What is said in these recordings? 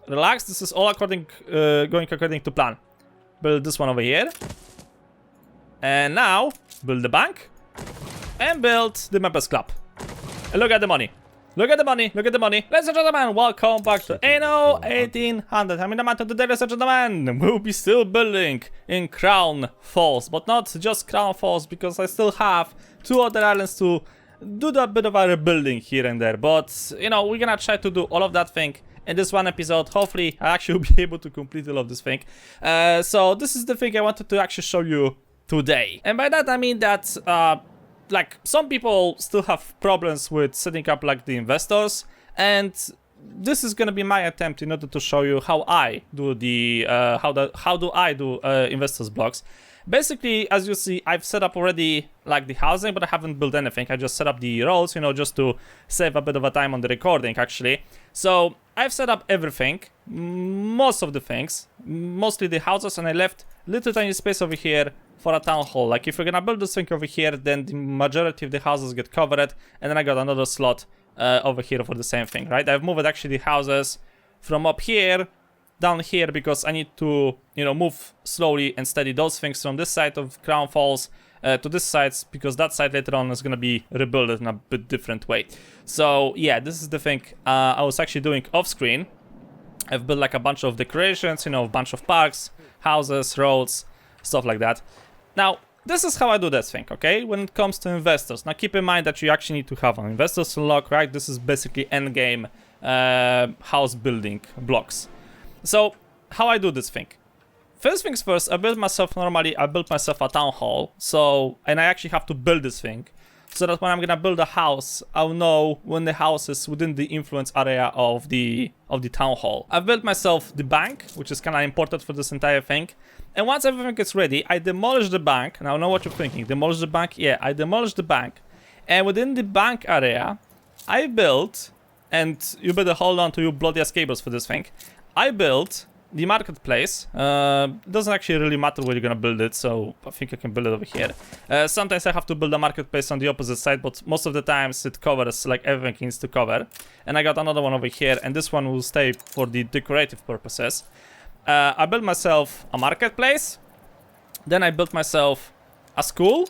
relax. This is all going according to plan. Build this one over here. And now, build the bank. And build the members club. And look at the money. Look at the money, look at the money. Ladies and gentlemen, welcome back to Anno 1800. I'm in the mountain today, ladies and gentlemen. We'll be still building in Crown Falls. But not just Crown Falls, because I still have 2 other islands to do a bit of a rebuilding here and there. But, you know, we're gonna try to do all of that thing in this one episode. Hopefully, I actually will be able to complete all of this thing. So, this is the thing I wanted to actually show you today. And by that, I mean that, like, some people still have problems with setting up, like, the investors, and this is gonna be my attempt in order to show you how I do the how do I do investors blocks. Basically, as you see, I've set up already, like, the housing, but I haven't built anything. I just set up the roads, you know, just to save a bit of a time on the recording, actually. So I've set up everything, most of the things, mostly the houses, and I left little tiny space over here for a town hall. Like, if we're gonna build this thing over here, then the majority of the houses get covered, and then I got another slot over here for the same thing, right? I've moved actually the houses from up here down here because I need to, you know, move slowly and steady those things from this side of Crown Falls to this side, because that side later on is gonna be rebuilt in a bit different way. So yeah, this is the thing I was actually doing off screen. I've built like a bunch of decorations, you know, a bunch of parks, houses, roads, stuff like that. Now, this is how I do this thing, okay? When it comes to investors. Now, keep in mind that you actually need to have an investors unlock, right? This is basically endgame house building blocks. So, how I do this thing? First things first, I build myself a town hall. So, and I actually have to build this thing, so that when I'm gonna build a house, I'll know when the house is within the influence area of the town hall. I've built myself the bank, which is kind of important for this entire thing. And once everything is ready, I demolish the bank. Now I know what you're thinking. Demolish the bank? Yeah, I demolish the bank. And within the bank area, I built, and you better hold on to your bloody ass cables for this thing. I built the marketplace. It doesn't actually really matter where you're gonna build it, so I think I can build it over here. Sometimes I have to build a marketplace on the opposite side, but most of the times it covers like everything it needs to cover. And I got another one over here, and this one will stay for the decorative purposes. I built myself a marketplace. Then I built myself a school.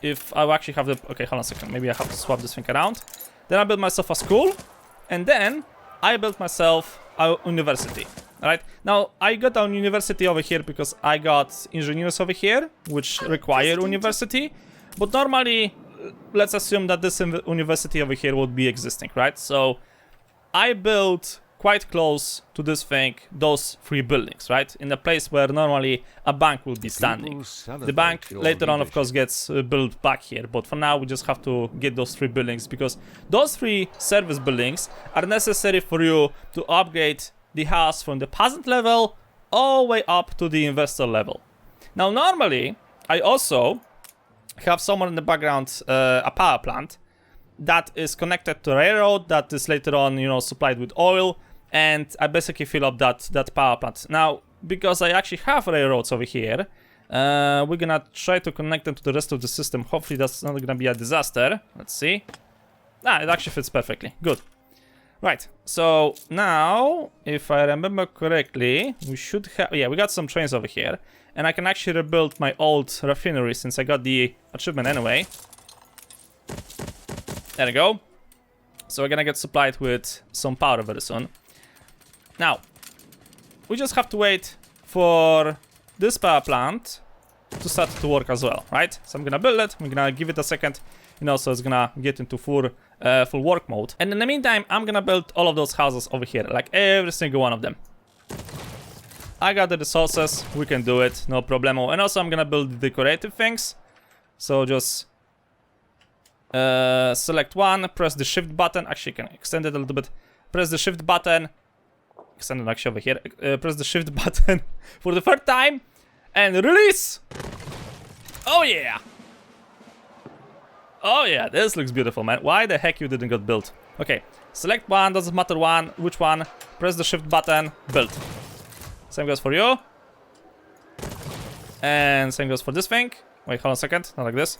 If I actually have the... Okay, hold on a second. Maybe I have to swap this thing around. Then I built myself a school. And then I built myself a university. Alright? Now, I got a university over here because I got engineers over here, which require university. But normally, let's assume that this university over here would be existing, right? So, I built quite close to this thing, those 3 buildings, right? In a place where normally a bank will be standing. The bank later on, of course, gets built back here, but for now we just have to get those 3 buildings, because those 3 service buildings are necessary for you to upgrade the house from the peasant level all the way up to the investor level. Now, normally, I also have somewhere in the background a power plant that is connected to railroad that is later on, you know, supplied with oil. And I basically fill up that power plant. Now, because I actually have railroads over here, we're gonna try to connect them to the rest of the system. Hopefully that's not gonna be a disaster. Let's see. Ah, it actually fits perfectly. Good. Right, so now, if I remember correctly, we should have... Yeah, we got some trains over here. And I can actually rebuild my old refinery since I got the achievement anyway. There we go. So we're gonna get supplied with some power very soon. Now, we just have to wait for this power plant to start to work as well, right? So I'm gonna build it, I'm gonna give it a second, you know, so it's gonna get into full work mode. And in the meantime, I'm gonna build all of those houses over here, like every single one of them. I got the resources, we can do it, no problemo. And also I'm gonna build the decorative things. So just select one, press the shift button, actually you can extend it a little bit. Press the shift button. Extend it actually over here. Press the shift button for the 3rd time and release. Oh yeah. Oh yeah, this looks beautiful, man. Why the heck you didn't get built? Okay, select one, doesn't matter which one. Press the shift button, build. Same goes for you. And same goes for this thing. Wait, hold on a second, not like this.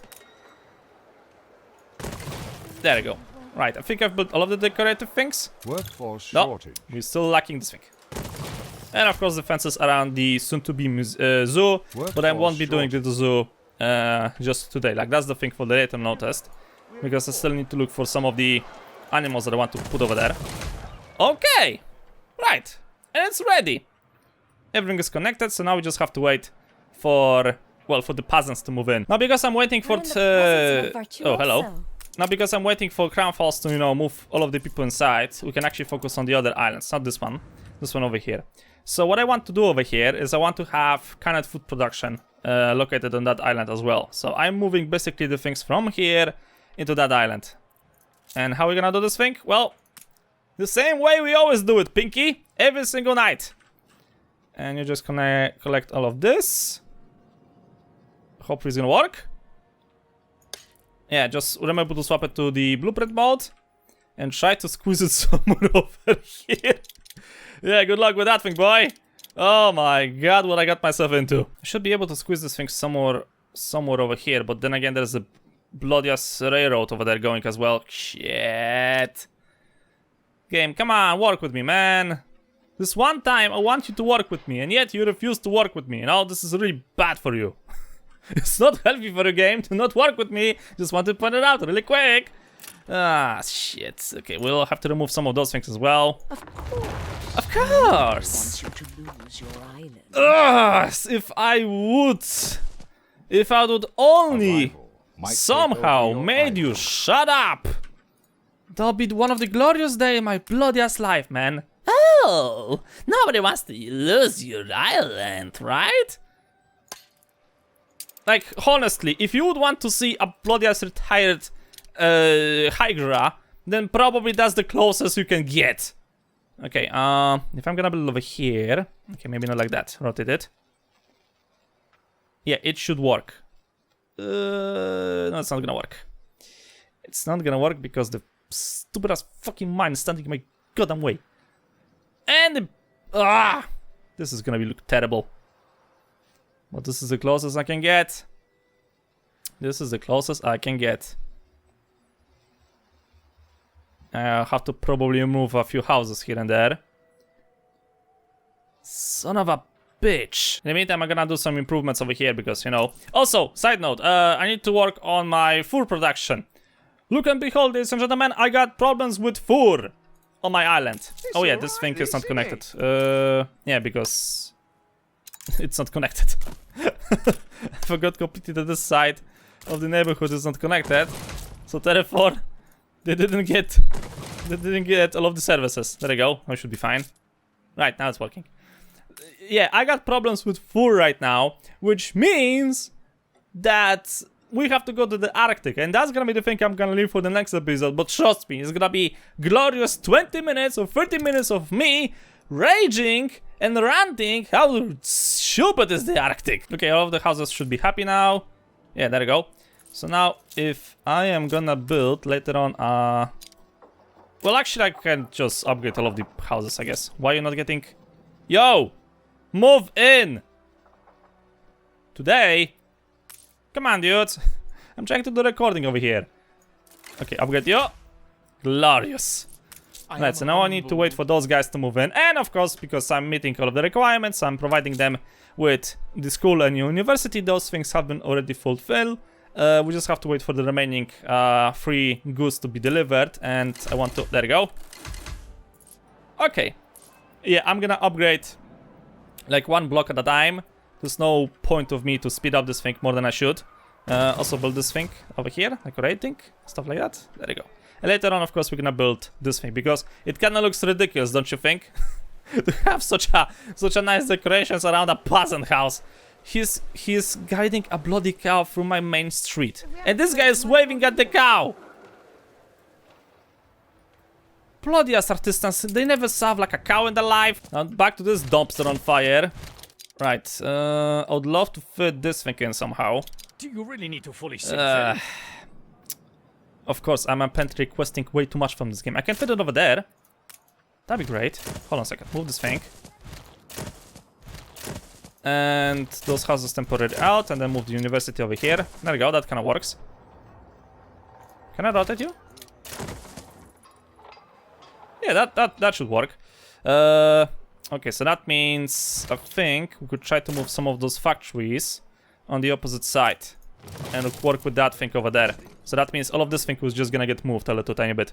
There we go. Right, I think I've built all of the decorative things. Workforce shortage. We're still lacking this thing. And of course the fences around the soon-to-be zoo, but I won't be doing the zoo just today. Like, that's the thing for the later noticed, because I still need to look for some of the animals that I want to put over there. Okay, right, and it's ready. Everything is connected, so now we just have to wait for, well, for the peasants to move in. Now because I'm waiting for oh, hello. Now because I'm waiting for Crown Falls to, you know, move all of the people inside, we can actually focus on the other islands, not this one over here. So what I want to do over here is I want to have canned food production located on that island as well. So I'm moving basically the things from here into that island. And how are we gonna do this thing? Well, the same way we always do it, Pinky, every single night. And you're just gonna collect all of this. Hopefully it's gonna work. Yeah, just remember to swap it to the blueprint mode and try to squeeze it somewhere over here. Yeah, good luck with that thing, boy. Oh my god, what I got myself into. I should be able to squeeze this thing somewhere over here, but then again there's a bloody-ass railroad over there going as well. Shit. Game, come on, work with me, man. This one time I want you to work with me, and yet you refuse to work with me. You know, this is really bad for you. It's not healthy for a game to not work with me. Just want to point it out really quick. Ah, shit. Okay, we'll have to remove some of those things as well. Of course. Ugh, if I would only somehow made you shut up. That'll be one of the glorious days in my bloody ass life, man. Oh, nobody wants to lose your island, right? Like, honestly, if you would want to see a bloody ass retired Hydra, then probably that's the closest you can get. Okay, if I'm gonna build over here, okay, maybe not like that, rotate it. Yeah, it should work. No, it's not gonna work. It's not gonna work because the stupid ass fucking mine is standing in my goddamn way. And this is gonna look terrible. But this is the closest I can get. This is the closest I can get. I'll have to probably move a few houses here and there. Son of a bitch. In the meantime, I'm gonna do some improvements over here because, you know. Also, side note, I need to work on my fur production. Look and behold, ladies and gentlemen, I got problems with fur on my island. Oh yeah, this thing is not connected. Yeah, because it's not connected. I forgot completely that this side of the neighborhood is not connected. So therefore, they didn't get all of the services. There we go. I should be fine. Right, now it's working. Yeah, I got problems with fur right now, which means that we have to go to the Arctic, and that's gonna be the thing I'm gonna leave for the next episode. But trust me, it's gonna be glorious 20 minutes or 30 minutes of me raging and ranting how stupid is the Arctic. Okay, all of the houses should be happy now. Yeah, there we go. So now, if I am gonna build later on, well, actually, I can just upgrade all of the houses, I guess. Why are you not getting... Yo! Move in! Today? Come on, dudes. I'm trying to do recording over here. Okay, upgrade you. Glorious. Right, so now I need to wait for those guys to move in. And of course, because I'm meeting all of the requirements, I'm providing them with the school and university. Those things have been already fulfilled. We just have to wait for the remaining 3 goods to be delivered. And I want to... There we go. Okay. Yeah, I'm gonna upgrade like 1 block at a time. There's no point of me to speed up this thing more than I should. Also build this thing over here, like rating, stuff like that. There you go. And later on, of course, we're gonna build this thing because it kinda looks ridiculous, don't you think? To have such a nice decorations around a peasant house. He's guiding a bloody cow through my main street. And this guy is waving at the cow! Bloody ass artisans, they never saw like a cow in their life. Now back to this dumpster on fire. Right, I would love to fit this thing in somehow. Do you really need to fully sink Of course, I'm apparently requesting way too much from this game. I can fit it over there. That'd be great. Hold on a second, move this thing. And those houses temporarily out, and then move the university over here. There we go, that kind of works. Can I rotate you? Yeah, that should work. Okay, so that means I think we could try to move some of those factories on the opposite side and work with that thing over there. So that means all of this thing was just gonna get moved a little tiny bit.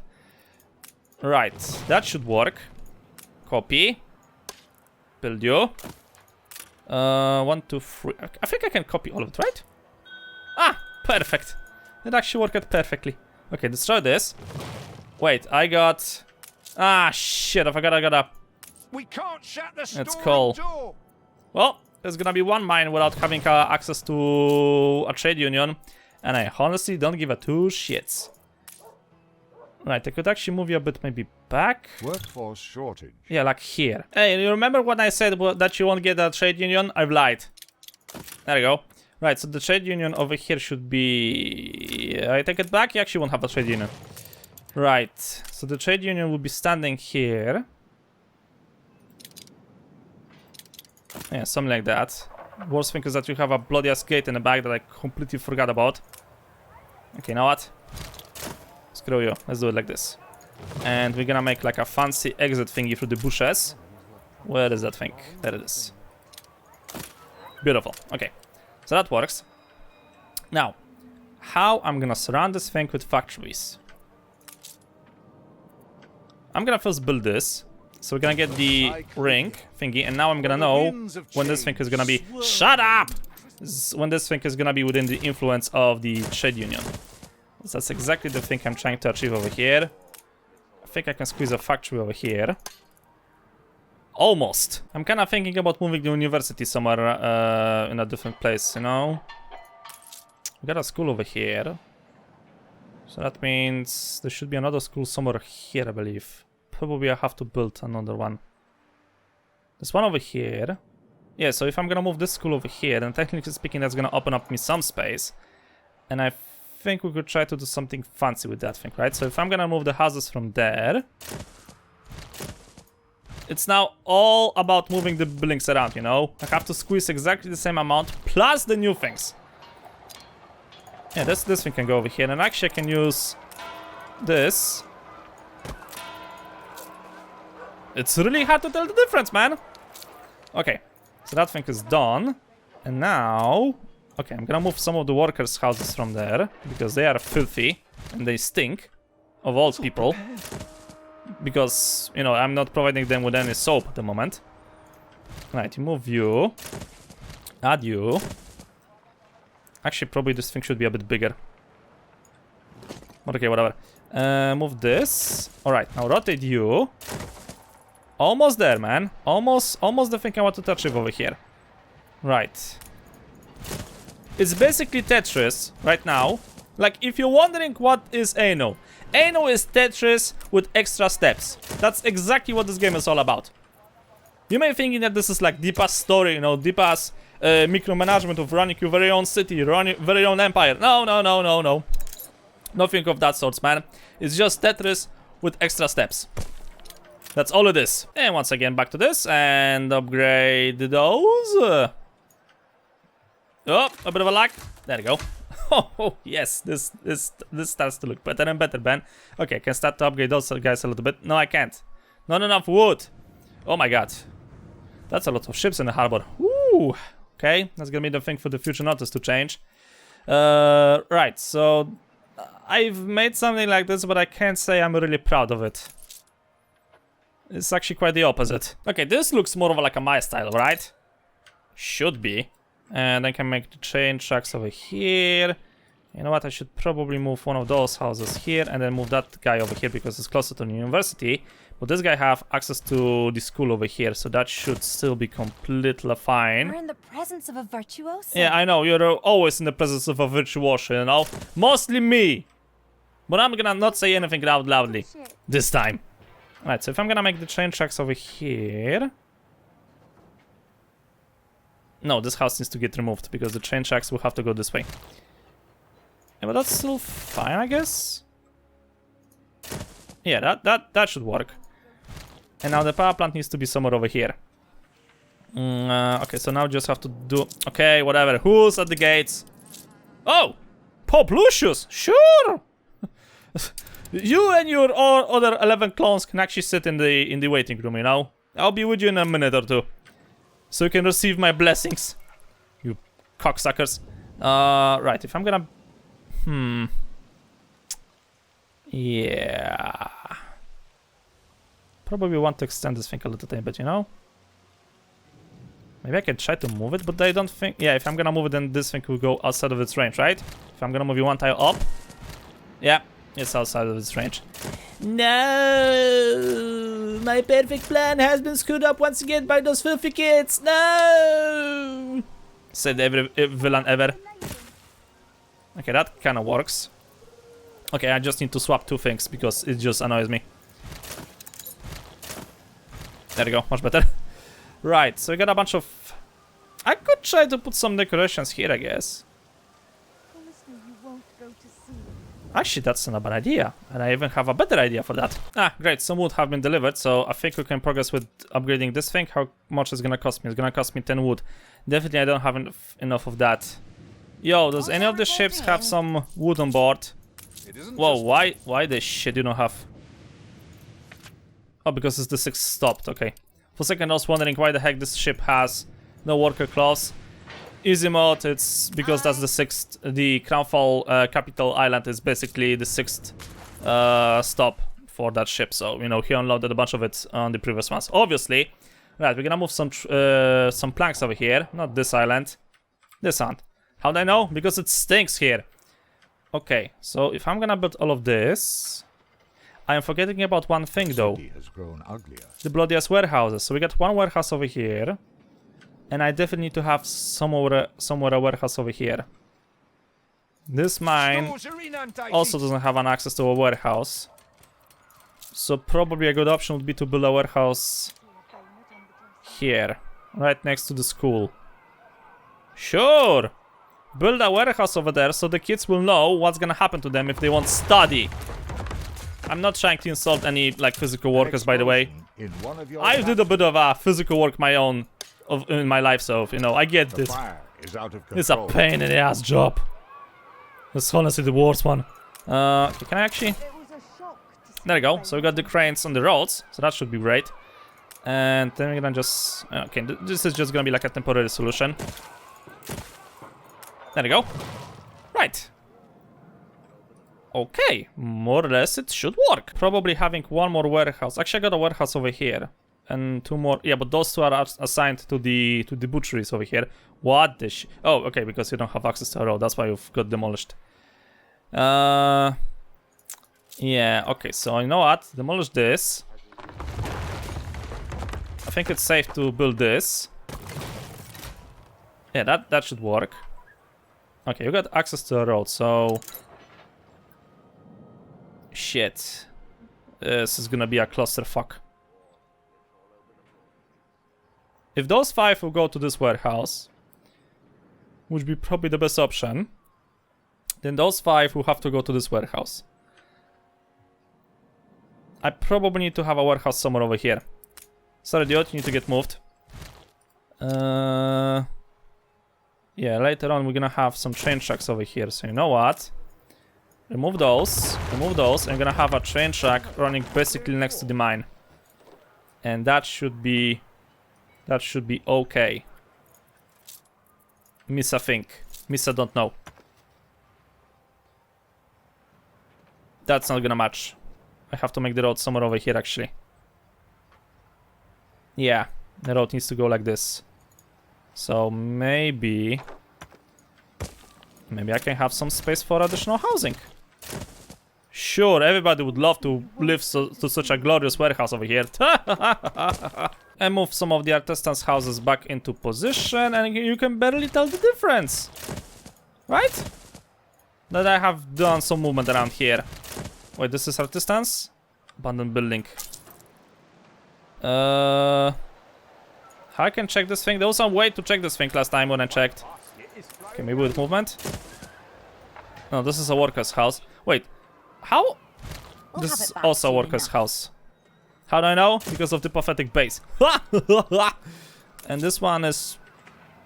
Right, that should work. Copy. Build you. 1, 2, 3. I think I can copy all of it, right? Ah, perfect. It actually worked perfectly. Okay, destroy this. Wait, I got... Ah, shit, I forgot I got a... We can't shut the It's storage cool. door. Well, there's gonna be one mine without having access to a trade union. And I honestly don't give a two shits. Right, I could actually move you a bit maybe back. Workforce shortage. Yeah, like here. Hey, you remember when I said that you won't get a trade union? I've lied. There you go. Right, so the trade union over here should be... I take it back? You actually won't have a trade union. Right, so the trade union will be standing here. Yeah, something like that. Worst thing is that you have a bloody ass gate in the back that I completely forgot about. Okay, you know what? Screw you. Let's do it like this. And we're gonna make like a fancy exit thingy through the bushes. Where is that thing? There it is. Beautiful. Okay. So that works. Now, how I'm gonna surround this thing with factories? I'm gonna first build this. So we're gonna get the ring thingy, and now I'm gonna know when this thing is gonna be... Shut up! When this thing is gonna be within the influence of the trade union. So that's exactly the thing I'm trying to achieve over here. I think I can squeeze a factory over here. Almost. I'm kind of thinking about moving the university somewhere in a different place, you know? We got a school over here. So that means there should be another school somewhere here, I believe. Probably I have to build another one. There's one over here. Yeah, so if I'm gonna move this school over here, then technically speaking that's gonna open up me some space. And I think we could try to do something fancy with that thing, right? So if I'm gonna move the houses from there... It's now all about moving the buildings around, you know? I have to squeeze exactly the same amount, plus the new things. Yeah, this thing can go over here, and actually I can use this. It's really hard to tell the difference, man. Okay, so that thing is done. And now... Okay, I'm gonna move some of the workers' houses from there, because they are filthy, and they stink, of all people. Because, you know, I'm not providing them with any soap at the moment. Right, you move you. Add you. Actually, probably this thing should be a bit bigger. But okay, whatever. Move this. Alright, now rotate you. Almost there, man. Almost the thing I want to achieve over here. Right. It's basically Tetris right now. Like, if you're wondering what is Anno, Anno is Tetris with extra steps. That's exactly what this game is all about. You may be thinking that this is like deep-ass story, you know, deep-ass micromanagement of running your very own city, very own empire. No. Nothing of that sort, man. It's just Tetris with extra steps. That's all it is. And once again, back to this and upgrade those. Oh, a bit of a lag. There you go. Oh, yes, this starts to look better and better, Ben. Okay, I can start to upgrade those guys a little bit. No, I can't. Not enough wood. Oh my god. That's a lot of ships in the harbor. Ooh. Okay, that's gonna be the thing for the future notice to change. Right, so I've made something like this, but I can't say I'm really proud of it. It's actually quite the opposite. Okay, this looks more of like a my style, right? Should be. And I can make the train tracks over here. You know what, I should probably move one of those houses here and then move that guy over here because it's closer to the university. But this guy have access to the school over here, so that should still be completely fine. We're in the presence of a virtuoso. Yeah, I know, you're always in the presence of a virtuoso, you know? Mostly me. But I'm gonna not say anything loudly this time. Alright, so if I'm gonna make the train tracks over here... No, this house needs to get removed because the train tracks will have to go this way. Yeah, but that's still fine, I guess. Yeah, that should work. And now the power plant needs to be somewhere over here. Okay, so now just have to do... Okay, whatever. Who's at the gates? Oh! Pope Lucius! Sure! You and your other 11 clones can actually sit in the waiting room, you know? I'll be with you in a minute or two. So you can receive my blessings. You cocksuckers. Right, if I'm gonna... Yeah... Probably want to extend this thing a little bit, you know? Maybe I can try to move it, but I don't think... Yeah, if I'm gonna move it, then this thing will go outside of its range, right? If I'm gonna move you one tile up... Yeah, it's outside of its range. No! My perfect plan has been screwed up once again by those filthy kids! No! Said every villain ever. Okay, that kinda works. Okay, I just need to swap two things because it just annoys me. There we go, much better. Right, so we got a bunch of... I could try to put some decorations here, I guess. Actually, that's not a bad idea. And I even have a better idea for that. Ah, great, some wood have been delivered, so I think we can progress with upgrading this thing. How much is gonna cost me? It's gonna cost me 10 wood. Definitely I don't have enough of that. Yo, does any of the ships have some wood on board? Whoa, why this shit you don't have? Oh, because it's the 6th stopped, okay. For a second I was wondering why the heck this ship has no worker clause. Easy mode, it's because that's the 6th, the Crownfall capital island is basically the 6th stop for that ship. So, you know, he unloaded a bunch of it on the previous ones. Obviously. Right, we're gonna move some planks over here. Not this island. This one. How do I know? Because it stinks here. Okay, so if I'm gonna build all of this... I am forgetting about one thing though. The bloodiest warehouses. So we got one warehouse over here. And I definitely need to have somewhere a warehouse over here. This mine also doesn't have an access to a warehouse. So probably a good option would be to build a warehouse here. Right next to the school. Sure! Build a warehouse over there so the kids will know what's gonna happen to them if they won't study. I'm not trying to insult any like physical workers, by the way. I did a bit of physical work my own in my life, so you know I get this. It's a pain in the ass job. It's honestly the worst one. Okay, can I actually? There we go. So we got the cranes on the roads, so that should be great. And then we're gonna just okay. This is just gonna be like a temporary solution. There we go. Right. Okay, more or less it should work. Probably having one more warehouse. Actually, I got a warehouse over here. And two more. Yeah, but those two are assigned to the butcheries over here. What the oh, okay, because you don't have access to a road. That's why you've got demolished. Yeah, okay, so you know what? Demolish this. I think it's safe to build this. Yeah, that should work. Okay, you got access to a road, so... Shit. This is gonna be a clusterfuck. If those 5 will go to this warehouse, which would be probably the best option, then those 5 will have to go to this warehouse. I probably need to have a warehouse somewhere over here. Sorry, dude, you need to get moved. Yeah, later on we're gonna have some train tracks over here, so you know what? Remove those, and I'm gonna have a train track running basically next to the mine. And that should be okay. Missa think. Missa don't know. That's not gonna match. I have to make the road somewhere over here actually. Yeah, the road needs to go like this. So maybe I can have some space for additional housing. Sure, everybody would love to live to such a glorious warehouse over here. And move some of the artisans' houses back into position, and you can barely tell the difference. Right? That I have done some movement around here. Wait, this is artisans? Abandoned building. How I can check this thing? There was some way to check this thing last time when I checked. Okay, maybe with movement. No, this is a worker's house. Wait, how? This is also a worker's house. How do I know? Because of the pathetic base. And this one is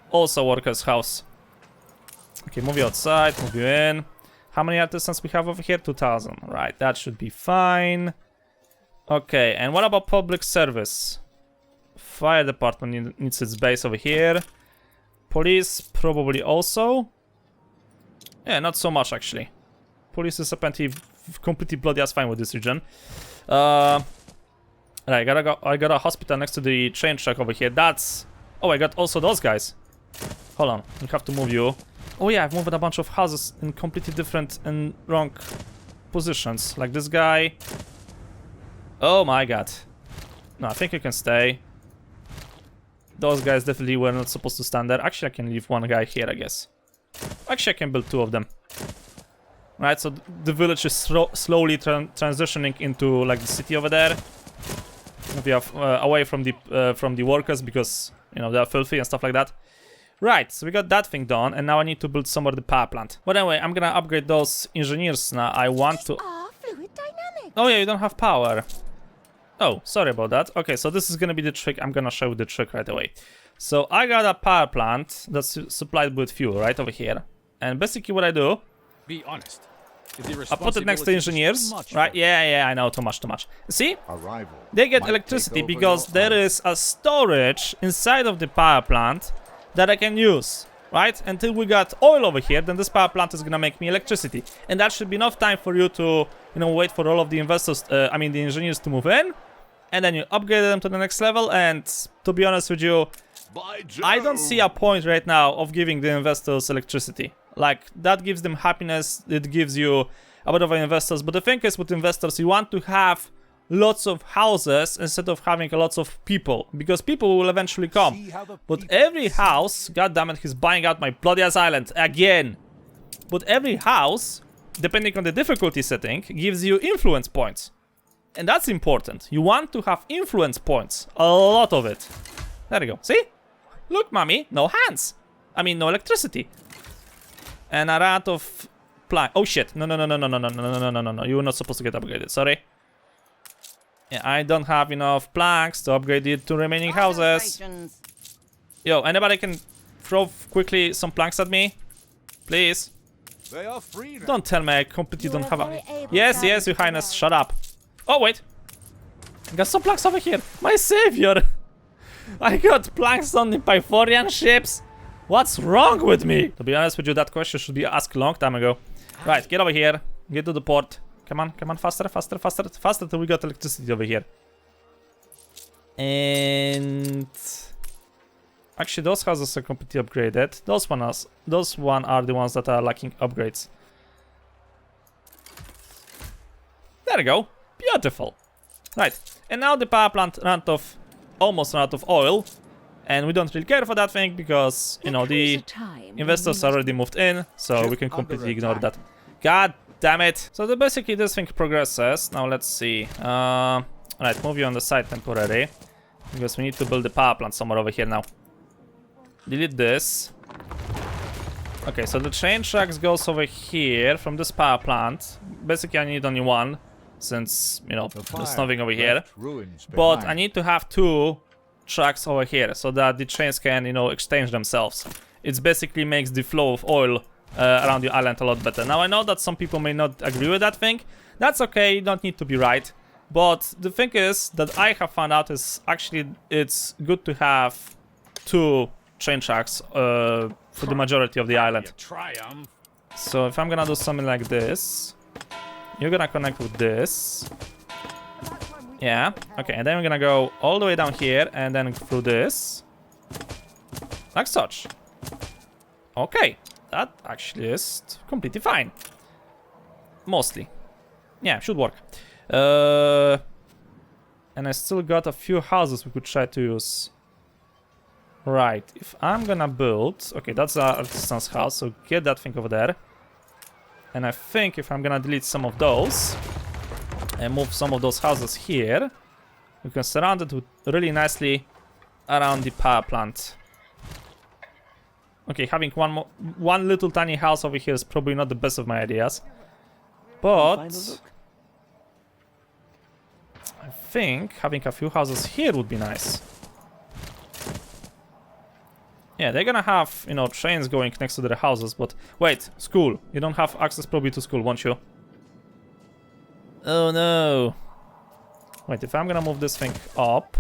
also a worker's house. Okay, move you outside, move you in. How many artisans we have over here? 2,000. Right, that should be fine. Okay, and what about public service? Fire department needs its base over here. Police probably also. Yeah, not so much actually. Police is apparently completely bloody as fine with this region. Right, I got a hospital next to the train track over here. That's... Oh, I got also those guys. Hold on, we have to move you. Oh yeah, I've moved a bunch of houses in completely different and wrong positions. Like this guy. Oh my god. No, I think you can stay. Those guys definitely were not supposed to stand there. Actually, I can leave one guy here, I guess. Actually, I can build 2 of them. Right, so the village is slowly transitioning into like the city over there. We have away from the workers because you know they are filthy and stuff like that. Right, so we got that thing done, and now I need to build somewhere the power plant. But anyway, I'm gonna upgrade those engineers now. I want to. Fluid dynamics. Oh yeah, you don't have power. Oh, sorry about that. Okay, so this is gonna be the trick. I'm gonna show you the trick right away. So I got a power plant that's supplied with fuel right over here, and basically what I do. Be honest. I put it next to engineers, right? Yeah, I know, too much. See? They get electricity because there is a storage inside of the power plant that I can use, right? Until we got oil over here, then this power plant is gonna make me electricity. And that should be enough time for you to, you know, wait for all of the investors, the engineers to move in. And then you upgrade them to the next level, and to be honest with you, I don't see a point right now of giving the investors electricity. Like, that gives them happiness, it gives you a bit of investors, but the thing is with investors, you want to have lots of houses instead of having lots of people, because people will eventually come. But every house, goddammit, he's buying out my bloody ass island again. But every house, depending on the difficulty setting, gives you influence points. And that's important. You want to have influence points, a lot of it. There you go, see? Look, mommy, no hands. I mean, no electricity. And a rat of plank. Oh shit! No! You were not supposed to get upgraded. Sorry. Yeah, I don't have enough planks to upgrade the 2 remaining houses. Yo, anybody can throw quickly some planks at me, please? They are free now. Don't tell me I completely don't have a. Yes, your highness. Shut up. Oh wait. I got some planks over here. My savior. I got planks on the Pythorian ships. What's wrong with me? To be honest with you, that question should be asked a long time ago. Right, get over here. Get to the port. Come on, faster till we got electricity over here. And actually, those houses are completely upgraded. Those one are the ones that are lacking upgrades. There we go. Beautiful. Right, and now the power plant almost ran out of oil. And we don't really care for that thing because, you know, the investors already moved in, so we can completely ignore that. God damn it. So basically this thing progresses. Now let's see. Right, move you on the side temporarily. Because we need to build the power plant somewhere over here now. Delete this. Okay, so the train tracks goes over here from this power plant. Basically I need only one, since, you know, there's nothing over here. But I need to have 2 tracks over here so that the trains can, you know, exchange themselves. It basically makes the flow of oil around the island a lot better. Now I know that some people may not agree with that thing. That's okay, you don't need to be right. But the thing is that I have found out is actually it's good to have 2 train tracks for the majority of the island. So if I'm gonna do something like this, you're gonna connect with this. Yeah, okay, and then we're gonna go all the way down here and then through this. Like such. Okay, that actually is completely fine. Mostly. Yeah, should work. And I still got a few houses we could try to use. Right, if I'm gonna build... Okay, that's our artisan's house, so get that thing over there. And I think if I'm gonna delete some of those and move some of those houses here, we can surround it with really nicely around the power plant. Okay, having one little tiny house over here is probably not the best of my ideas, but I think having a few houses here would be nice. Yeah, they're gonna have, you know, trains going next to their houses, but wait, school. You don't have access probably to school, won't you? Oh no. Wait, if I'm gonna move this thing up,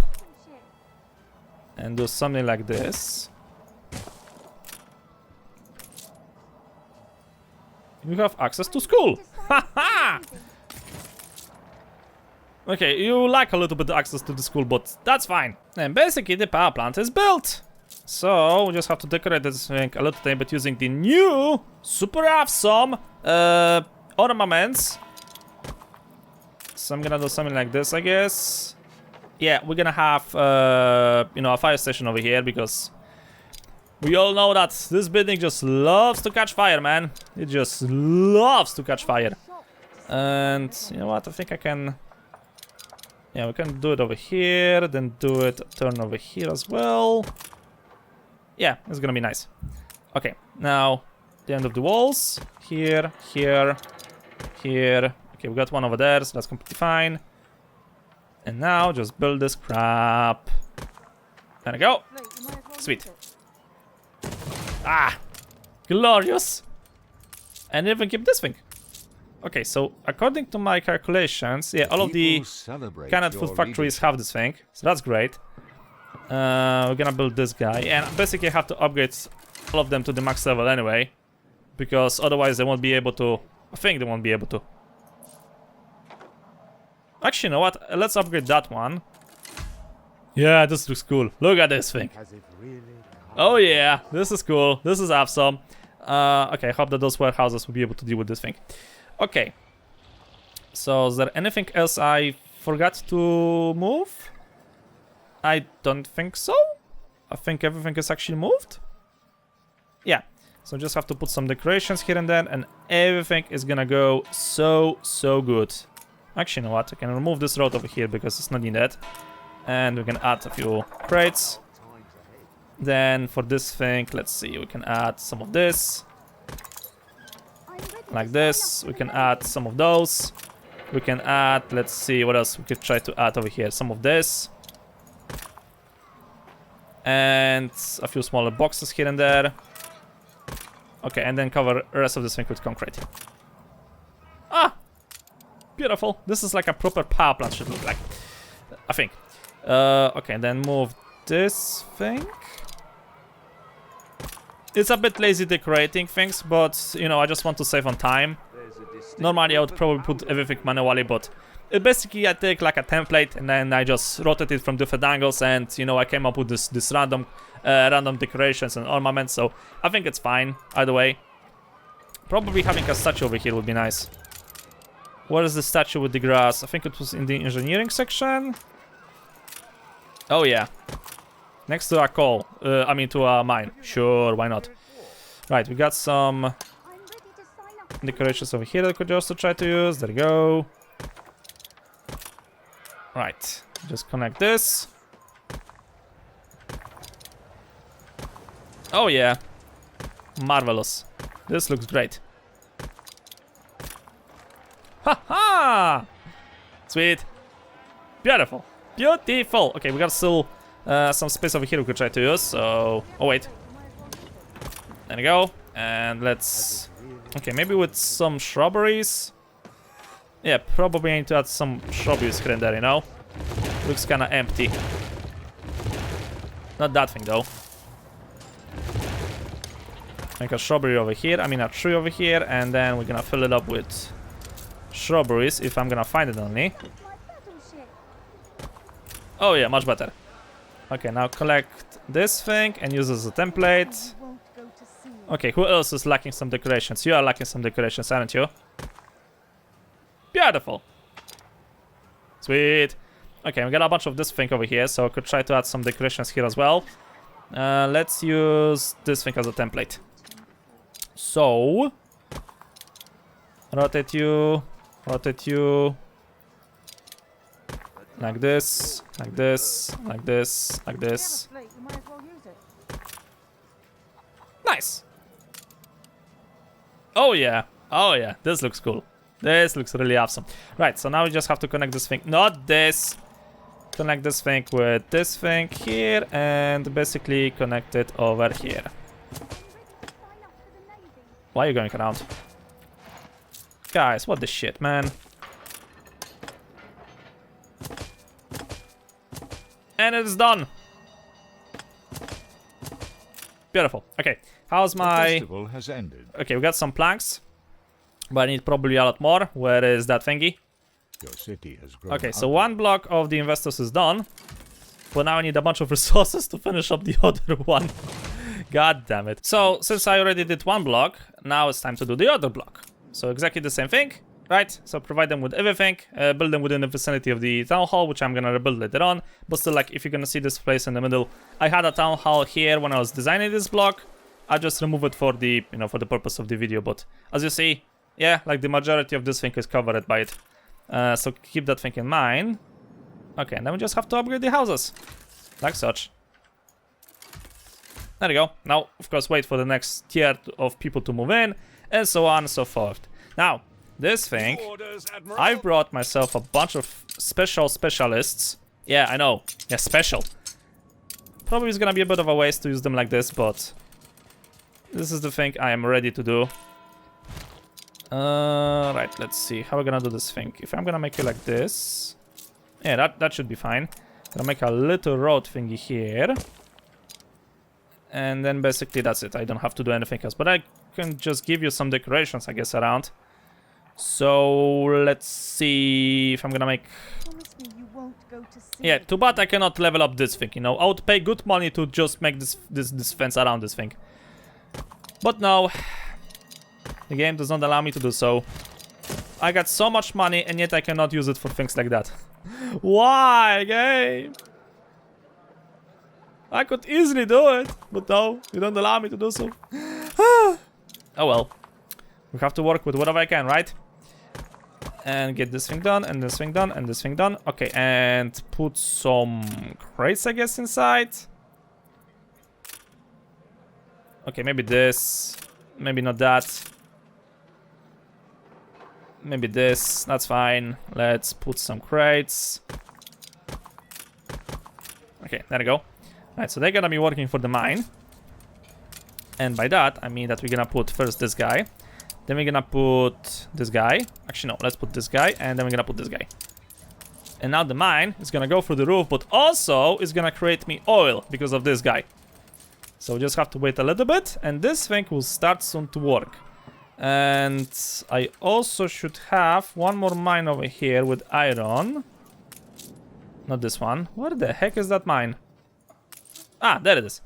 and do something like this. You have access to school. Haha! Okay, you lack a little bit of access to the school, but that's fine. And basically the power plant is built. So we just have to decorate this thing a little bit using the new super awesome ornaments. So I'm gonna do something like this, I guess. Yeah, we're gonna have you know, a fire station over here because we all know that this building just loves to catch fire, man. It just loves to catch fire. And you know what? I think I can. Yeah, we can do it over here, then do it turn over here as well. Yeah, it's gonna be nice. Okay, now the end of the walls. Here, here, here. Okay, we got one over there, so that's completely fine. And now just build this crap. There we go. Sweet. Ah! Glorious! And even keep this thing. Okay, so according to my calculations, yeah, all of the canned food factories have this thing, so that's great. We're gonna build this guy, and basically I have to upgrade all of them to the max level anyway, because otherwise they won't be able to. I think they won't be able to. Actually, you know what? Let's upgrade that one. Yeah, this looks cool. Look at this thing. Oh yeah, this is cool. This is awesome. Okay, I hope that those warehouses will be able to deal with this thing. Okay. So, is there anything else I forgot to move? I don't think so. I think everything is actually moved. Yeah. So just have to put some decorations here and there, and everything is gonna go so good. Actually, you know what? I can remove this road over here because it's not needed. And we can add a few crates. Then for this thing, let's see, we can add some of this. Like this. We can add some of those. We can add, let's see, what else we could try to add over here. Some of this. And a few smaller boxes here and there. Okay, and then cover the rest of this thing with concrete. Ah! Beautiful. This is like a proper power plant should look like, I think. Okay, then move this thing. It's a bit lazy decorating things, but, you know, I just want to save on time. Normally I would probably put everything manually, but it basically I take like a template and then I just rotate it from different angles, and, you know, I came up with this random decorations and ornaments, so I think it's fine either way. Probably having a statue over here would be nice. Where is the statue with the grass? I think it was in the engineering section. Oh yeah. Next to a coal. I mean to a mine. Sure, why not? Right, we got some decorations over here that we could also try to use. There we go. Right, just connect this. Oh yeah. Marvelous. This looks great. Ha-ha! Sweet. Beautiful. Beautiful. Okay, we got still some space over here we could try to use, so... Oh, wait. There we go. And let's... Okay, maybe with some shrubberies. Yeah, probably need to add some shrubberies here and there, you know? Looks kinda empty. Not that thing, though. Make a shrubbery over here, I mean a tree over here, and then we're gonna fill it up with shrubberies, if I'm gonna find it only. Oh yeah, much better. Okay, now collect this thing and use it as a template. Okay, who else is lacking some decorations? You are lacking some decorations, aren't you? Beautiful. Sweet. Okay, we got a bunch of this thing over here, so I could try to add some decorations here as well. Let's use this thing as a template. So... rotate you... rotate you... like this, like this, like this, like this. Nice! Oh yeah, this looks cool. This looks really awesome. Right, so now we just have to connect this thing, not this. Connect this thing with this thing here, and basically connect it over here. Why are you going around? Guys, what the shit, man? And it's done. Beautiful. Okay, how's my... Festival has ended. Okay, we got some planks, but I need probably a lot more. Where is that thingy? Your city has grown. Okay, so ugly. one block of the investors is done. But now I need a bunch of resources to finish up the other one. God damn it. So, since I already did one block, now it's time to do the other block. So exactly the same thing, right? So provide them with everything, build them within the vicinity of the town hall, which I'm gonna rebuild later on. But still, like, if you're gonna see this place in the middle, I had a town hall here when I was designing this block. I just remove it for the, you know, for the purpose of the video. But as you see, yeah, like the majority of this thing is covered by it. So keep that thing in mind. Okay, and then we just have to upgrade the houses, like such. There you go. Now, of course, wait for the next tier of people to move in, and so on and so forth. Now, this thing, I've brought myself a bunch of specialists. Yeah, I know. Yeah, special. Probably it's gonna be a bit of a waste to use them like this, but this is the thing I am ready to do. Right, let's see how we're gonna do this thing. If I'm gonna make it like this, yeah, that should be fine. Gonna make a little road thingy here, and then basically that's it. I don't have to do anything else, but I can just give you some decorations, I guess, around. So let's see if I'm gonna make. Promise me you won't go to sea. Yeah, too bad I cannot level up this thing. You know, I would pay good money to just make this fence around this thing, but no, the game does not allow me to do so. I got so much money and yet I cannot use it for things like that. Why, game? I could easily do it, but no, you don't allow me to do so. Oh well. We have to work with whatever I can, right? And get this thing done, and this thing done, and this thing done. Okay, and put some crates, I guess, inside. Okay, maybe this. Maybe not that. Maybe this, that's fine. Let's put some crates. Okay, there we go. Alright, so they're gonna be working for the mine. And by that, I mean that we're gonna put first this guy. Then we're gonna put this guy. Actually, no, let's put this guy. And then we're gonna put this guy. And now the mine is gonna go through the roof, but also is gonna create me oil because of this guy. So we just have to wait a little bit. And this thing will start soon to work. And I also should have one more mine over here with iron. Not this one. Where the heck is that mine? Ah, there it is.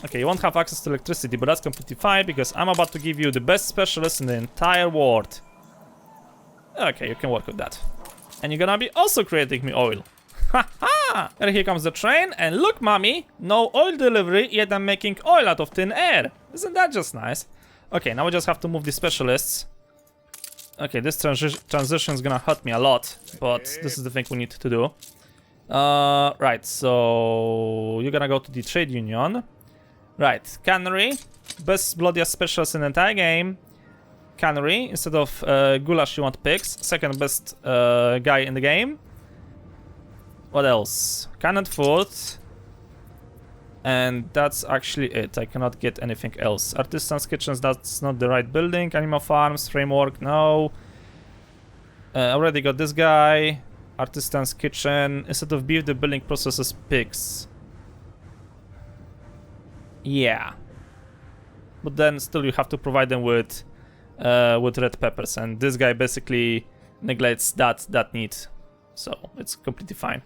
Okay, you won't have access to electricity, but that's completely fine because I'm about to give you the best specialist in the entire world. Okay, you can work with that. And you're gonna be also creating me oil. Haha! And here comes the train, and look, mommy, no oil delivery, yet I'm making oil out of thin air. Isn't that just nice? Okay, now we just have to move the specialists. Okay, this transition is gonna hurt me a lot, but this is the thing we need to do. Right, so you're gonna go to the trade union. Right, cannery, best bloodiest specialist in the entire game. Cannery, instead of goulash you want pigs. Second best guy in the game. What else? Canned food. And that's actually it. I cannot get anything else. Artisan's kitchens, that's not the right building. Animal farms, framework, no. Already got this guy. Artisan's kitchen. Instead of beef, the building processes pigs. Yeah. But then still you have to provide them with red peppers. And this guy basically neglects that need. So it's completely fine.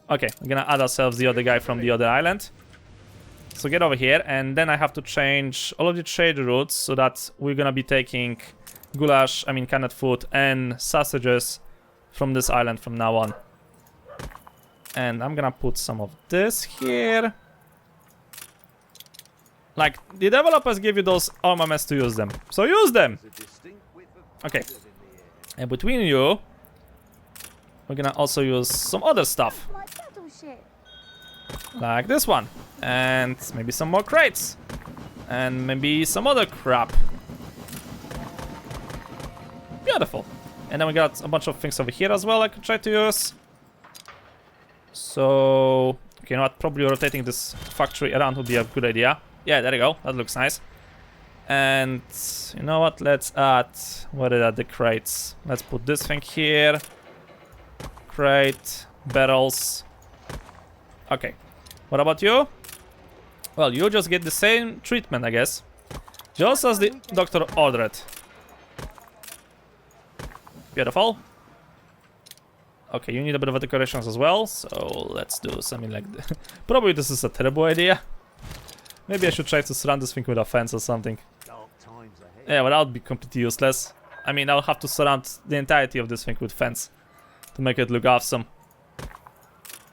Okay, we're gonna add ourselves the other guy from the other island. So get over here, and then I have to change all of the trade routes so that we're gonna be taking goulash, I mean canned food, and sausages from this island from now on. And I'm gonna put some of this here. Like, the developers give you those armaments to use them, so use them! Okay. And between you, we're gonna also use some other stuff. Like this one. And maybe some more crates. And maybe some other crap. Beautiful. And then we got a bunch of things over here as well I could try to use. So, okay, you know what? Probably rotating this factory around would be a good idea. Yeah, there you go. That looks nice. And you know what? Let's add, what are the crates? Let's put this thing here. Crate, barrels. Okay. What about you? Well, you just get the same treatment, I guess. Just as the doctor ordered. Beautiful. Okay, you need a bit of a decorations as well, so let's do something like this. Probably this is a terrible idea. Maybe I should try to surround this thing with a fence or something. Yeah, but that would be completely useless. I mean, I'll have to surround the entirety of this thing with fence to make it look awesome.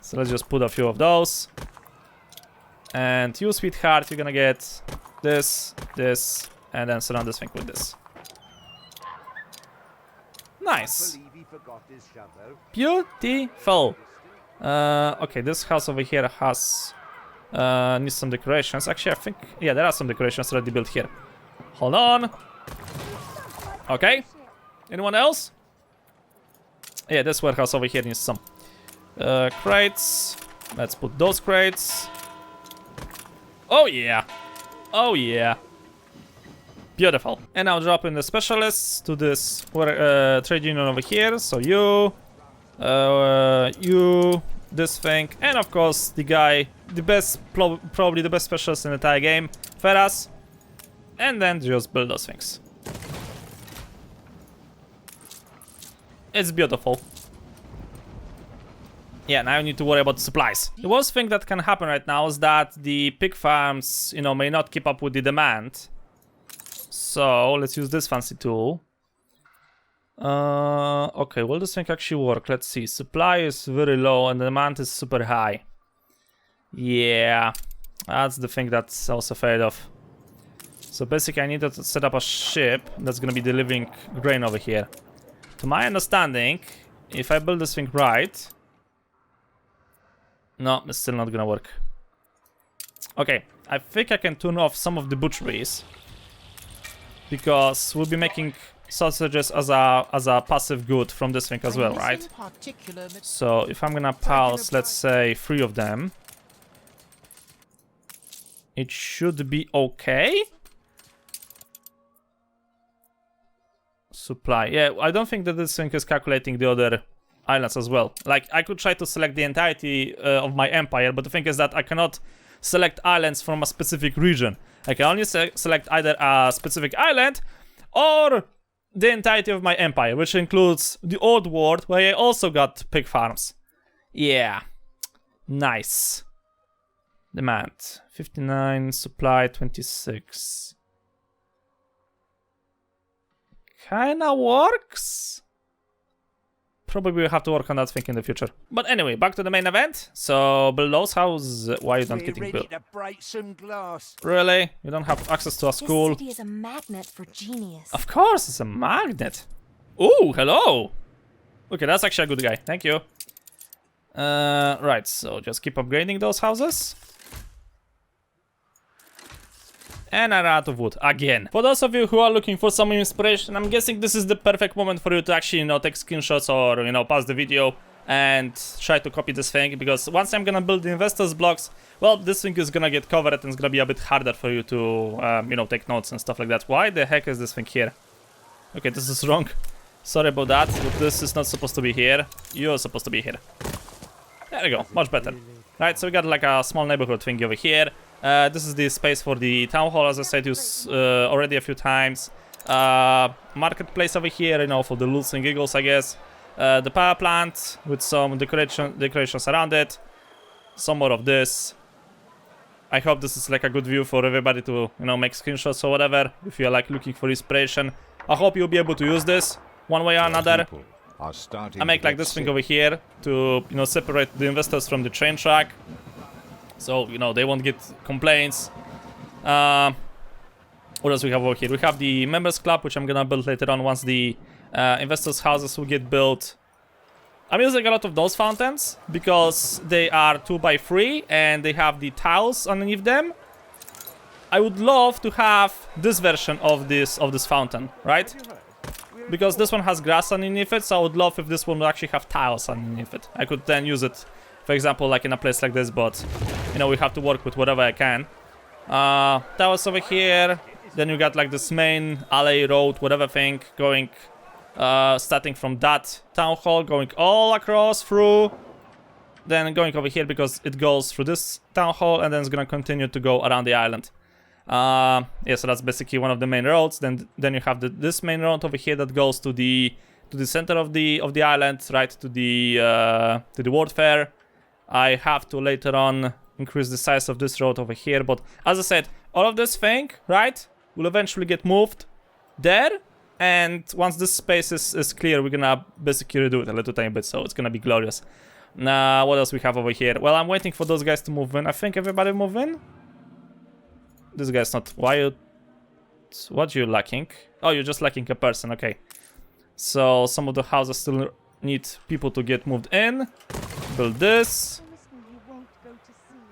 So let's just put a few of those. And you, sweetheart, you're gonna get this, this, and then surround this thing with this. Nice. Beautiful. Okay, this house over here has needs some decorations. Actually, I think, yeah, there are some decorations already built here. Hold on. Okay. Anyone else? Yeah, this warehouse over here needs some crates. Let's put those crates. Oh yeah. Oh yeah. Beautiful. And now dropping the specialists to this trade union over here. So you, this thing, and of course the guy, the best, probably the best specialist in the entire game, Ferras. And then just build those things. It's beautiful. Yeah, now you need to worry about the supplies. The worst thing that can happen right now is that the pig farms, you know, may not keep up with the demand. So let's use this fancy tool. Okay, will this thing actually work? Let's see. Supply is very low and the demand is super high. Yeah, that's the thing that I was afraid of. So basically I need to set up a ship that's gonna be delivering grain over here. To my understanding, if I build this thing right... No, it's still not gonna work. Okay, I think I can turn off some of the butcheries. Because we'll be making sausages as a passive good from this thing as well, right? So if I'm gonna pulse, let's say 3 of them, it should be okay. Supply. Yeah, I don't think that this thing is calculating the other islands as well. Like, I could try to select the entirety of my empire, but the thing is that I cannot select islands from a specific region. I can only select either a specific island or the entirety of my empire, which includes the old world where I also got pig farms. Yeah. Nice. Demand 59, supply 26. Kinda works. Probably we'll have to work on that thing in the future. But anyway, back to the main event. So, build those houses. Why are you not getting built? Really? You don't have access to a school? This city is a magnet for genius. Of course, it's a magnet. Ooh, hello. Okay, that's actually a good guy. Thank you. Right, so just keep upgrading those houses. And I ran out of wood again. For those of you who are looking for some inspiration, I'm guessing this is the perfect moment for you to actually, you know, take screenshots or, you know, pause the video and try to copy this thing, because once I'm gonna build the investors blocks, well, this thing is gonna get covered and it's gonna be a bit harder for you to, you know, take notes and stuff like that. Why the heck is this thing here? Okay, this is wrong. Sorry about that, but this is not supposed to be here. You're supposed to be here. There we go, much better. Right, so we got like a small neighborhood thing over here. This is the space for the town hall, as I said already a few times. Marketplace over here, you know, for the loots and giggles, I guess. The power plant with some decorations around it. Some more of this. I hope this is like a good view for everybody to, you know, make screenshots or whatever. If you're like looking for inspiration, I hope you'll be able to use this one way or another. I make like this thing over here to, you know, separate the investors from the train track. So, you know, they won't get complaints. What else we have over here? We have the members club, which I'm gonna build later on once the investors' houses will get built. I'm using a lot of those fountains because they are 2x3 and they have the tiles underneath them. I would love to have this version of this fountain, right? Because this one has grass underneath it, so I would love if this one would actually have tiles underneath it. I could then use it, for example, like in a place like this, but, you know, we have to work with whatever I can. Towers over here, then you got like this main alley, road, whatever thing, going, starting from that town hall, going all across through. then going over here because it goes through this town hall and then it's gonna continue to go around the island. Yeah, so that's basically one of the main roads. Then you have this main road over here that goes to the center of the island, right to the World Fair. I have to later on increase the size of this road over here, but as I said, all of this thing, right, will eventually get moved there. And once this space is clear, we're gonna basically redo it a little tiny bit, so it's gonna be glorious. Now, what else we have over here? Well, I'm waiting for those guys to move in. I think everybody move in. This guy's not. What you lacking? Oh, you're just lacking a person. Okay. So some of the houses still need people to get moved in. Build this.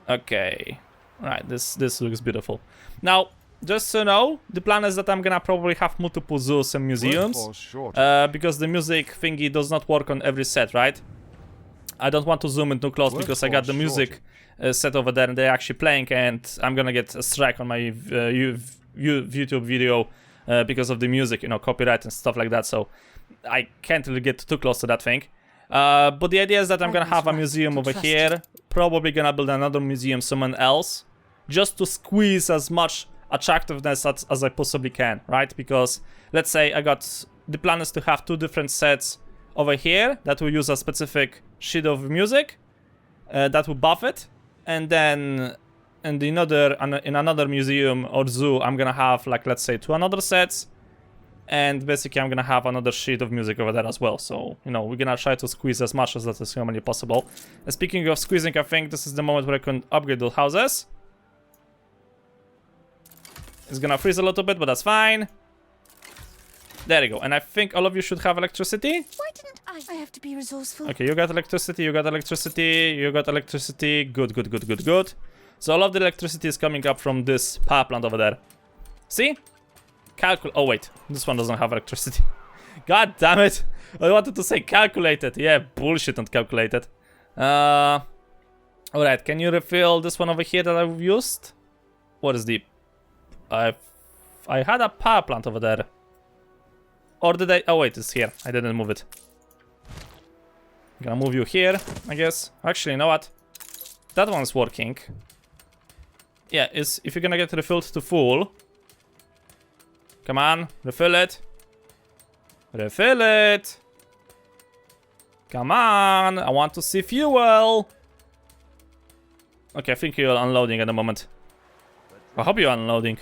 Okay. Right. This looks beautiful. Now, just so you know, the plan is that I'm gonna probably have multiple zoos and museums, because the music thingy does not work on every set, right? I don't want to zoom in too close because I got the music set over there and they're actually playing, and I'm gonna get a strike on my YouTube video because of the music, you know, copyright and stuff like that. So I can't really get too close to that thing. But the idea is that I'm gonna have a museum over here. Probably gonna build another museum somewhere else, just to squeeze as much attractiveness as I possibly can, right? Because let's say the plan is to have 2 different sets over here that will use a specific sheet of music that will buff it, and then in another museum or zoo I'm gonna have, like, let's say 2 another sets, and basically I'm gonna have another sheet of music over there as well. So, you know, we're gonna try to squeeze as much as that is humanly possible. And speaking of squeezing, I think this is the moment where I can upgrade those houses. It's gonna freeze a little bit, but that's fine. There you go. And I think all of you should have electricity. Why didn't I have to be resourceful? Okay, you got electricity, you got electricity, you got electricity. Good, good, good, good, good. So all of the electricity is coming up from this power plant over there. See? Oh wait, this one doesn't have electricity. God damn it. I wanted to say calculated. Yeah, bullshit, not calculated. Alright, can you refill this one over here that I've used? What is the... I had a power plant over there. Or did I... Oh wait, it's here. I didn't move it. I'm gonna move you here, I guess. Actually, you know what? That one's working. Yeah, if you're gonna get refilled to full... Come on, refill it. Refill it. Come on, I want to see fuel. Okay, I think you're unloading at the moment. I hope you're unloading.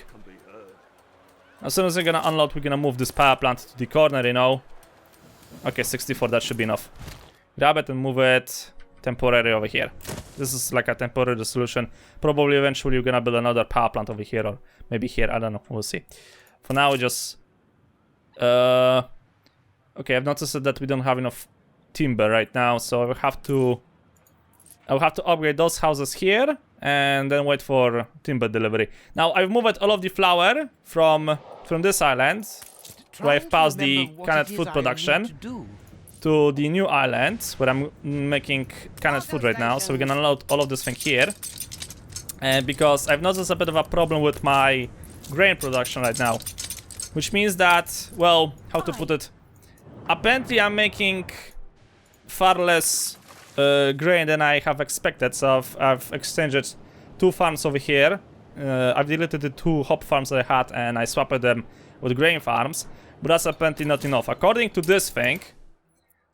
As soon as we're gonna unload, we're gonna move this power plant to the corner, you know. Okay, 64, that should be enough. Grab it and move it temporarily over here. This is like a temporary solution. Probably eventually you're gonna build another power plant over here, or maybe here, I don't know, we'll see. For now, we just... Okay, I've noticed that we don't have enough timber right now, so I will have to upgrade those houses here, and then wait for timber delivery. Now, I've moved all of the flour from this island, where I've paused the canned food production, to the new island, where I'm making canned food right now. So we're gonna unload all of this thing here. And because I've noticed a bit of a problem with my grain production right now, which means that, well, how to put it? Apparently I'm making far less grain than I have expected, so I've exchanged 2 farms over here. I've deleted the 2 hop farms that I had and I swapped them with grain farms, but that's apparently not enough. According to this thing,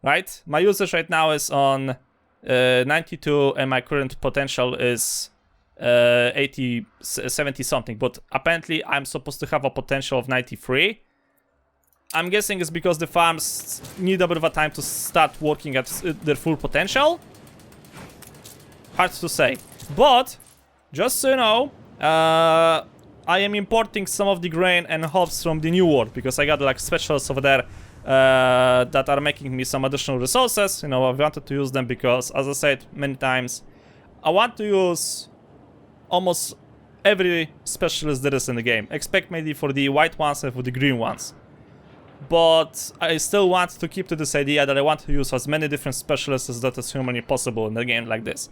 right, my usage right now is on 92 and my current potential is 70 something, but apparently I'm supposed to have a potential of 93. I'm guessing it's because the farms need a bit of a time to start working at their full potential. Hard to say. But, just so you know, I am importing some of the grain and hops from the new world, because I got like specials over there that are making me some additional resources. You know, I wanted to use them because, as I said many times, I want to use almost every specialist there is in the game. Expect maybe for the white ones and for the green ones. But I still want to keep to this idea that I want to use as many different specialists as that is humanly possible in a game like this.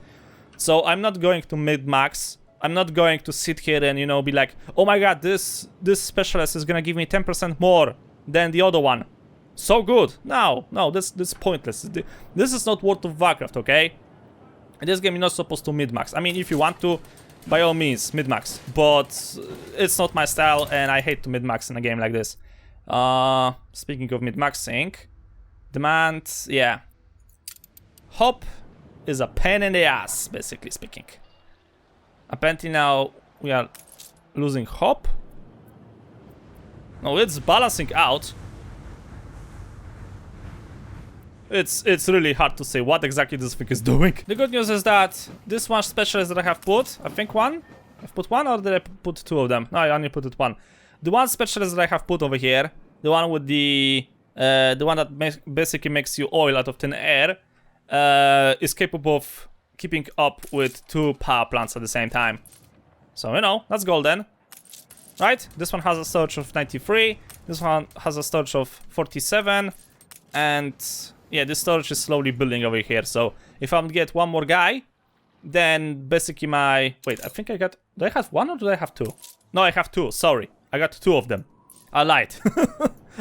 So I'm not going to mid-max. I'm not going to sit here and, you know, be like, oh my god, this specialist is gonna give me 10% more than the other one. So good. No, this is pointless. This is not World of Warcraft, okay? In this game, you're not supposed to mid-max. I mean, if you want to, by all means, mid-max. But it's not my style, and I hate to mid-max in a game like this. Speaking of mid-maxing, demand, yeah. Hop is a pain in the ass, basically speaking. Apparently now we are losing hop. No, it's balancing out. It's really hard to say what exactly this thing is doing. The good news is that this one specialist that I have put, I think one? I've put one, or did I put two of them? No, I only put it one. The one specialist that I have put over here, the one with the one that basically makes you oil out of thin air, is capable of keeping up with 2 power plants at the same time. So, you know, that's golden. Right? This one has a storage of 93. This one has a storage of 47. And yeah, this storage is slowly building over here. So if I get one more guy, then basically my... Wait, I think I got... Do I have one or do I have 2? No, I have 2. Sorry. I got 2 of them. I lied.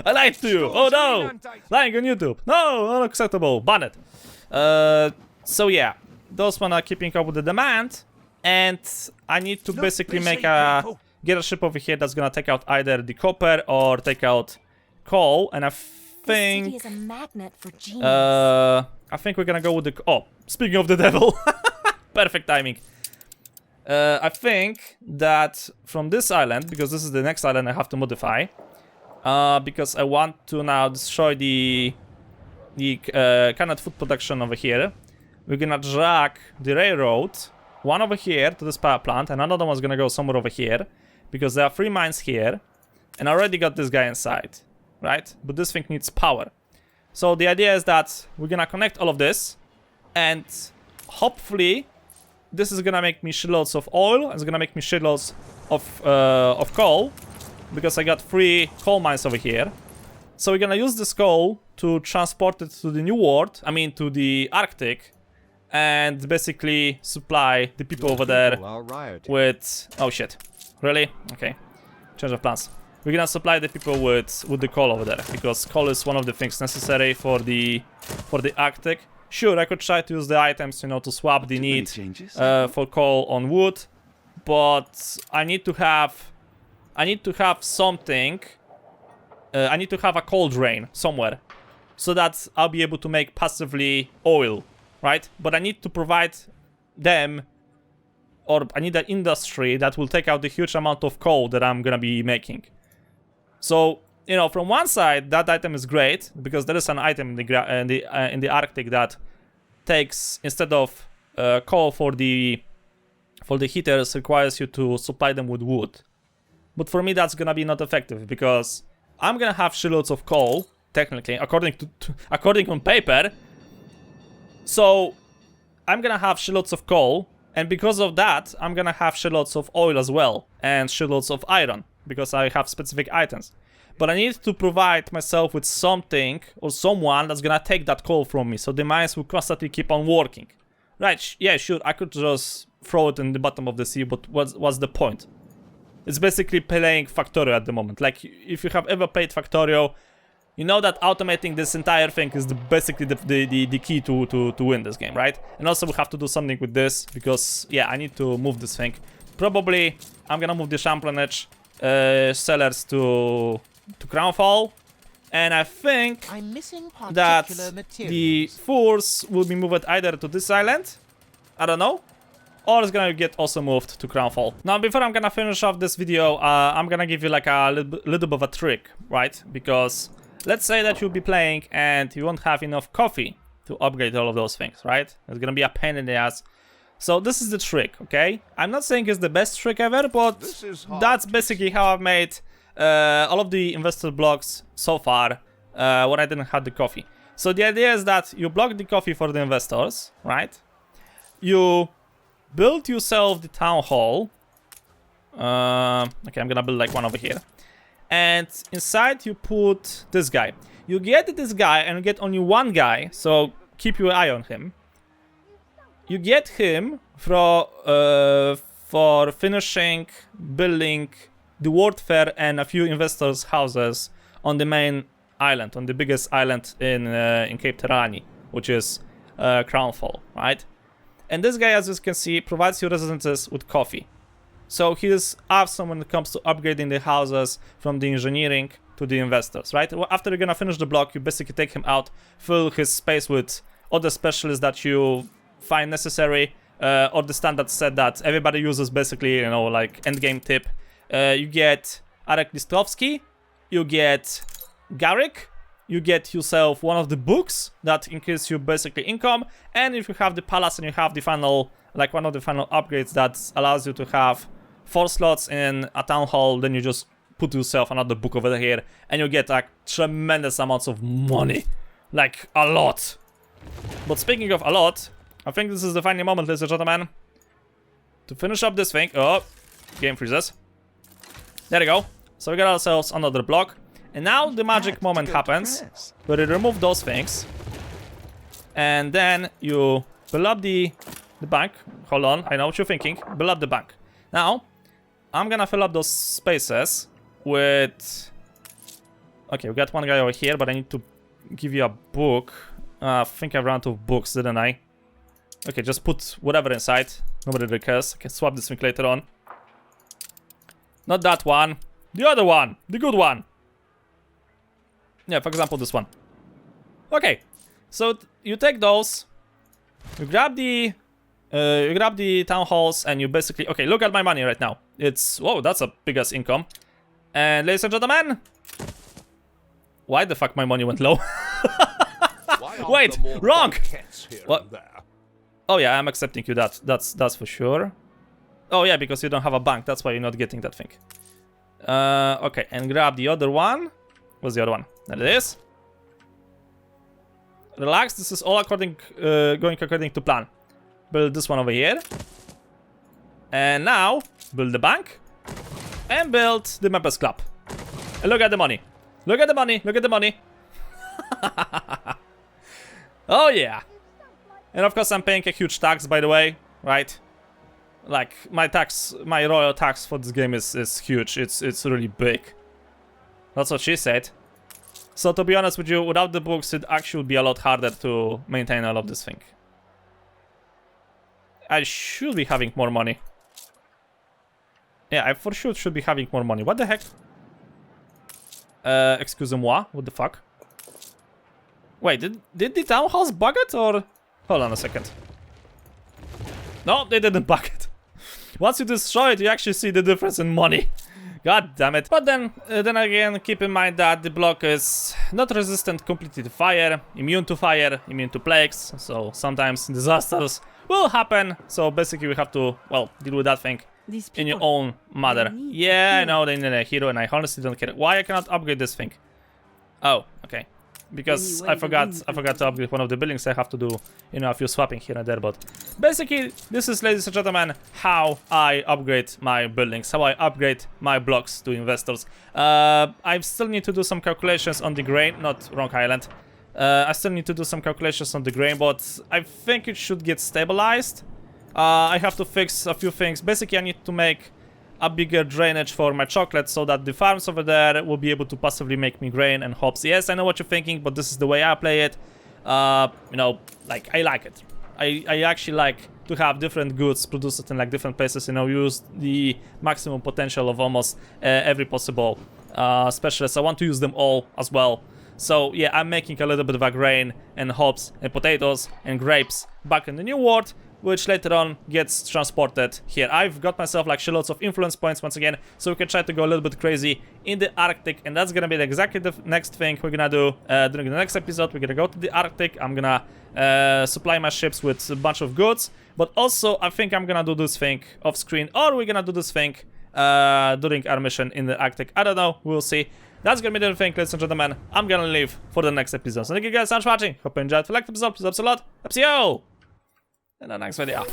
I lied to you. Oh no! Lying on YouTube. No, unacceptable. Ban it. So yeah, those one are keeping up with the demand. And I need to basically make get a ship over here that's gonna take out either the copper or take out coal. And I think... This city is a magnet for genius. I think we're gonna go with the... Oh, speaking of the devil. Perfect timing. I think that from this island, because this is the next island I have to modify, because I want to now destroy the canned food production over here. We're gonna drag the railroad, one over here to this power plant, and another one's gonna go somewhere over here, because there are 3 mines here, and I already got this guy inside, right? But this thing needs power. So the idea is that we're gonna connect all of this, and hopefully this is gonna make me shitloads of oil, and it's gonna make me shitloads of coal, because I got 3 coal mines over here. So we're gonna use this coal to transport it to the New World, I mean to the Arctic, and basically supply the people over there with... Oh shit. Really? Okay. Change of plans. We're gonna supply the people with the coal over there, because coal is one of the things necessary for the Arctic. Sure, I could try to use the items, you know, to swap the need for coal on wood, but I need to have something. I need to have a coal drain somewhere, so that I'll be able to make passively oil, right? But I need to provide them, or I need an industry that will take out the huge amount of coal that I'm gonna be making. So, you know, from one side, that item is great, because there is an item in the Arctic that takes, instead of coal for the heaters, requires you to supply them with wood. But for me, that's gonna be not effective, because I'm gonna have shitloads of coal, technically, according on paper. So I'm gonna have shitloads of coal, and because of that, I'm gonna have shitloads of oil as well, and shitloads of iron, because I have specific items. But I need to provide myself with something or someone that's gonna take that coal from me, so the mines will constantly keep on working. Right, yeah, sure, I could just throw it in the bottom of the sea, but what's the point? It's basically playing Factorio at the moment. Like, if you have ever played Factorio, you know that automating this entire thing is basically the key to win this game, right? And also we have to do something with this, because, yeah, I need to move this thing. Probably, I'm gonna move the Championage sellers to Crownfall, and I think that the Furs will be moved either to this island, I don't know, or it's gonna get also moved to Crownfall. Now, before I'm gonna finish off this video, I'm gonna give you like a little bit of a trick, right? Because let's say that you'll be playing and you won't have enough coffee to upgrade all of those things, right? It's gonna be a pain in the ass. So this is the trick, okay? I'm not saying it's the best trick ever, but that's basically how I've made all of the investor blocks so far when I didn't have the coffee. So the idea is that you block the coffee for the investors, right? You build yourself the town hall. Okay, I'm gonna build like one over here. And inside you put this guy. You get this guy and you get only one guy, so keep your eye on him. You get him for finishing building the World Fair and a few investors' houses on the main island, on the biggest island in Cape Terani, which is Crownfall, right? And this guy, as you can see, provides you residences with coffee. So he is awesome when it comes to upgrading the houses from the engineering to the investors, right? After you're gonna finish the block, you basically take him out, fill his space with other specialists that you find necessary, or the standard set that everybody uses, basically, you know, like endgame tip. You get Arek Listowski, you get Garrick, you get yourself one of the books that increase you basically income, and if you have the palace and you have the final, like one of the final upgrades that allows you to have 4 slots in a town hall, then you just put yourself another book over here and you get like tremendous amounts of money, like a lot. But speaking of a lot, I think this is the final moment, ladies and gentlemen, to finish up this thing. Oh, game freezes. There we go. So we got ourselves another block. And now the magic moment happens, where you remove those things. And then you build up the bank. Hold on, I know what you're thinking. Build up the bank. Now, I'm gonna fill up those spaces with... Okay, we got one guy over here, but I need to give you a book. I think I ran out of books, didn't I? Okay, just put whatever inside. Nobody really cares. I can swap this thing later on. Not that one. The other one. The good one. Yeah, for example, this one. Okay, so you take those, you grab the town halls, and you basically... Okay, look at my money right now. It's... Whoa, that's a big-ass income. And ladies and gentlemen... Why the fuck my money went low? Wait, wrong! What? Oh yeah, I'm accepting you that. That's for sure. Oh yeah, because you don't have a bank. That's why you're not getting that thing. Okay, and grab the other one. What's the other one? There it is. Relax, this is all going according to plan. Build this one over here. And now, build the bank. And build the members club. And look at the money. Look at the money, look at the money. Oh yeah. And of course I'm paying a huge tax, by the way, right? Like, my royal tax for this game is huge. It's really big. That's what she said. So to be honest with you, without the books, it actually would be a lot harder to maintain all of this thing. I should be having more money. Yeah, I for sure should be having more money. What the heck? Excusez-moi, what the fuck? Wait, did the town halls bug it, or... Hold on a second. No, they didn't bug it. Once you destroy it, you actually see the difference in money. God damn it. But then again, keep in mind that the block is not resistant completely to fire, immune to plagues, so sometimes disasters will happen. So basically we have to, well, deal with that thing in your own manner. Yeah, I know they need a hero, and I honestly don't care. Why I cannot upgrade this thing? Oh, okay. Because I forgot to upgrade one of the buildings. I have to do, you know, a few swapping here and there. But basically, this is, ladies and gentlemen, how I upgrade my buildings, how I upgrade my blocks to investors. I still need to do some calculations on the grain, not wrong island. I still need to do some calculations on the grain, but I think it should get stabilized. I have to fix a few things. Basically, I need to make a bigger drainage for my chocolate so that the farms over there will be able to passively make me grain and hops. Yes, I know what you're thinking, but this is the way I play it. You know, like, I like it. I actually like to have different goods produced in like different places, you know, use the maximum potential of almost every possible specialist. I want to use them all as well. So yeah, I'm making a little bit of a grain and hops and potatoes and grapes back in the new world, which later on gets transported here. I've got myself like shitloads of influence points once again, so we can try to go a little bit crazy in the Arctic, and that's gonna be exactly the next thing we're gonna do during the next episode. We're gonna go to the Arctic. I'm gonna supply my ships with a bunch of goods, but also I think I'm gonna do this thing off screen, or we're gonna do this thing during our mission in the Arctic. I don't know, we'll see. That's gonna be the thing, ladies and gentlemen. I'm gonna leave for the next episode. So thank you guys so much for watching. Hope you enjoyed. If you liked the episode, please help us a lot. See you in the next video.